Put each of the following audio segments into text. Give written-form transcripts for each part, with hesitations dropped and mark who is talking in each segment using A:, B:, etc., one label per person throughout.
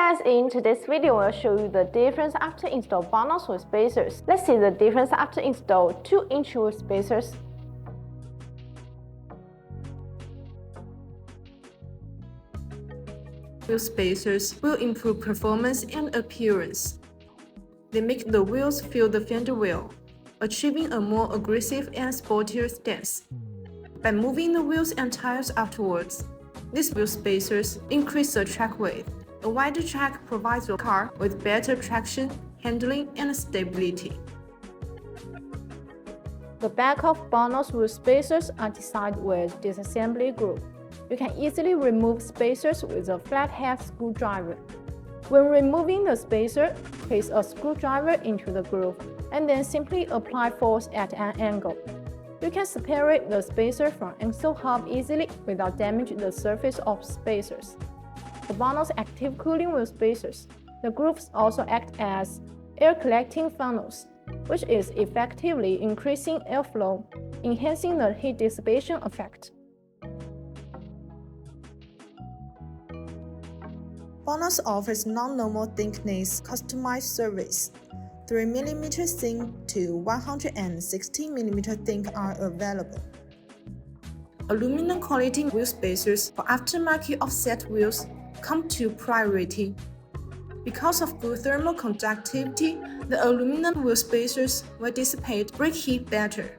A: guys, in today's video I'll show you the difference after install BONOSS wheel spacers. Let's see the difference after install 2-inch wheel spacers.
B: Wheel spacers will improve performance and appearance. They make the wheels feel the fender well, achieving a more aggressive and sportier stance. By moving the wheels and tires afterwards, these wheel spacers increase the track weight. A wider track provides the car with better traction, handling, and stability.
A: The back of BONOSS wheel spacers are designed with disassembly groove. You can easily remove spacers with a flathead screwdriver. When removing the spacer, place a screwdriver into the groove and then simply apply force at an angle. You can separate the spacer from axle hub easily without damaging the surface of spacers. The BONOSS active cooling wheel spacers. The grooves also act as air collecting funnels, which is effectively increasing airflow, enhancing the heat dissipation effect.
B: BONOSS offers non-normal thickness customized service. 3 mm thin to 160 mm thin are available. Aluminum quality wheel spacers for aftermarket offset wheels come to priority. Because of good thermal conductivity, the aluminum wheel spacers will dissipate brake heat better.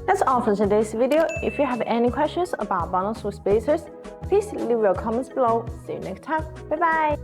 A: That's all for today's video. If you have any questions about BONOSS wheel spacers, please leave your comments below. See you next time. Bye bye.